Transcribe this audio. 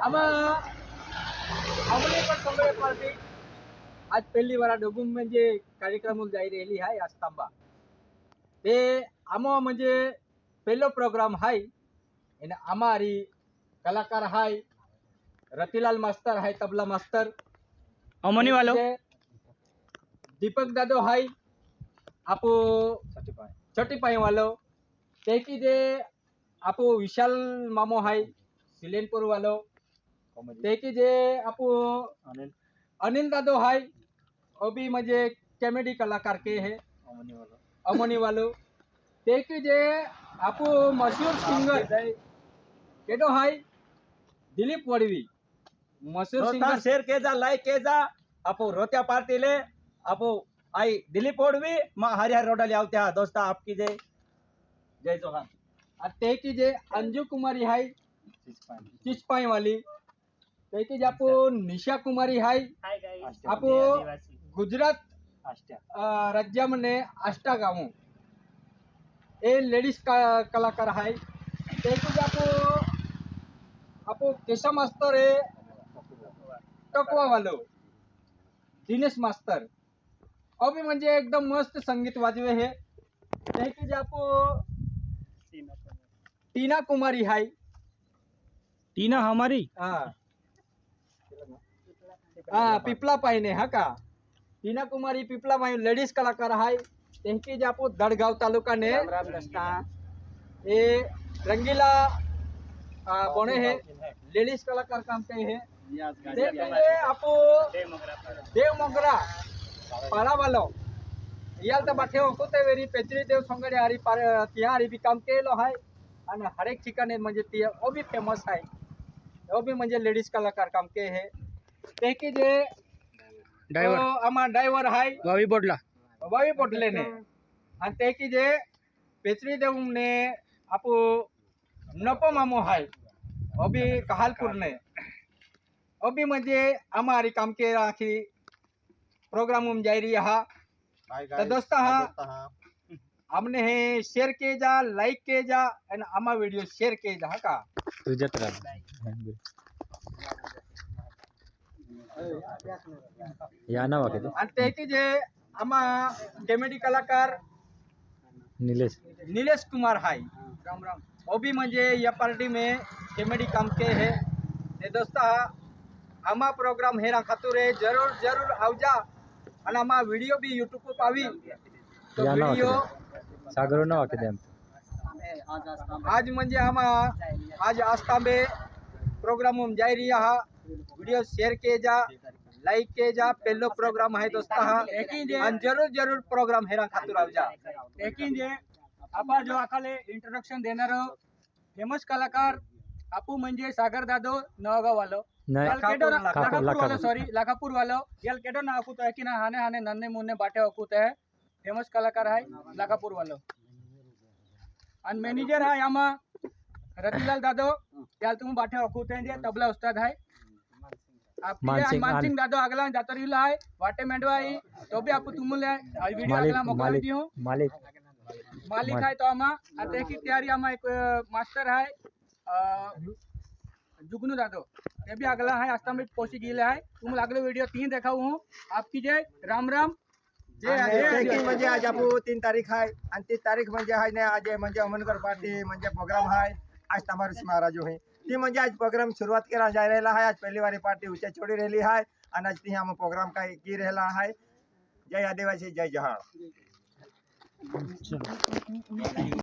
આમાં અમને પણ સમય પાર્ટી આજ પહેલી વાર ડોગુમ म्हणजे कार्यक्रम जाई રહેલી हाय आस्तांबा ते आमा म्हणजे पहिलो प्रोग्राम हाय અને અમારી કલાકાર હાય રતિલાલ માસ્ટર હાય તબલા માસ્ટર अमोनी वालो दीपक दादो हाय आपो छोटी पाई वालो ते की जे आपो विशाल मामो हाय सिलेनपुर वालो ते की जे आपो अनिल दादो हाय वो भी म्हणजे कॉमेडी कलाकार के है अमोनी वालो ते की जे आपो मशहूर सिंगर केडो हाय दिलीप वडवी मशहूर सिंगर शेर केजा लाइक केजा आपो रोत्या पार्टी ले आपो आई दिलीप ओडवी मा हरिहर रोडली आवत्या दोस्ता आपकी जय जोहार ते की जे अंजू कुमारी हाय चिचपाई वाली ते की जे आपो निशा कुमारी हाय आपो गुजरात राज्यामध्ये आष्टा गाव ए लेडीज कलाकार हाय ते की जे आपो केशा मास्तर है टकवा वालो दिनेश मास्तर अभी म्हणजे एकदम मस्त संगीत वाजवे है ते की जे आपो टीना कुमारी हाय टीना हमारी हाँ पिपला पाहिने हा का टीना कुमारी पिपला पाहिने लेडीज कलाकार हाय त्यांची जे आपो दडगाव तालुका ने ये रंगीला कोणे है लेडीज कलाकार काम के है आपो देव मोगरा पाड़ा वालो याल तो बाटे को ते वेरी पेचरी देव संगडे हरी पार तिया हरी भी काम केलो हाय आणि हर एक ठिकाणी म्हणजे तिया वो भी फेमस आहे वो भी म्हणजे लेडीज कलाकार काम के है ते की जे ड्राइवर आमा ड्राइवर हाय वावी बोटले ने आणि ते की जे पेचरी देव ने आपो नपो मामो हाय वो भी कहालपुर ने वो भी म्हणजे हमारी काम के राखी प्रोग्राम में जाई रही हा तो दोस्ता हा हमने हे शेयर के जा लाइक के जा आणि आमा वीडियो शेयर के जा हा का तुझ्यात या ना वाके आणि ते की जे आमा कॉमेडी कलाकार नीलेश कुमार हाय राम राम वो भी म्हणजे या पार्टी में कॉमेडी काम के है ते दोस्ता आमा प्रोग्राम हेरा खातुरे जरूर जरूर आवजा आणि आमा वीडियो भी यूट्यूब पर पावी तो वीडियो सागर ना वाके दे आज म्हणजे आमा आज आस्तांबे प्रोग्राम में जाई रही हा वीडियो शेयर के जा लाइक के जा पहलो प्रोग्राम है दोस्ता हा आणि जरूर जरूर प्रोग्राम हेरा खातुर आवजा लेकिन जे आपण जो आखाले इंट्रोडक्शन देणार फेमस कलाकार आपू म्हणजे सागर दादो नवगाव वालो लाखापूर वालो याल केडो ना अकूत है कि ना हाने हाने नन्ने मुन्ने बाटे अकूत है फेमस कलाकार है लाखापूर वालो आणि मॅनेजर है आमा रतिलाल दादो याल तुम बाटे अकूत है जे तबला उस्ताद है मानसिंह दादो अगला जातरीला है वाटे मेंडवाई तो भी आपको तुम वीडियो अगला मोकल दी हूं मालिक है तो आमा आते की तैयारी आमा एक मास्टर है जुगनू दादो ते भी अगला है आस्था में पोसी गिले है तुम अगले वीडियो 3 देखाऊ हूं आपकी जय राम राम जय म्हणजे आज आपू 3 तारीख आहे आणि 3 तारीख म्हणजे आहे ना आज म्हणजे अमनकर पार्टी म्हणजे प्रोग्राम आहे आज तमारुस महाराज है ती म्हणजे आज प्रोग्राम शुरुआत करा जा रहा है आज पहली बारी पार्टी ऊंचे छोड़ी रही है और आज ती हम प्रोग्राम का की रहा है जय आदिवासी जय जहां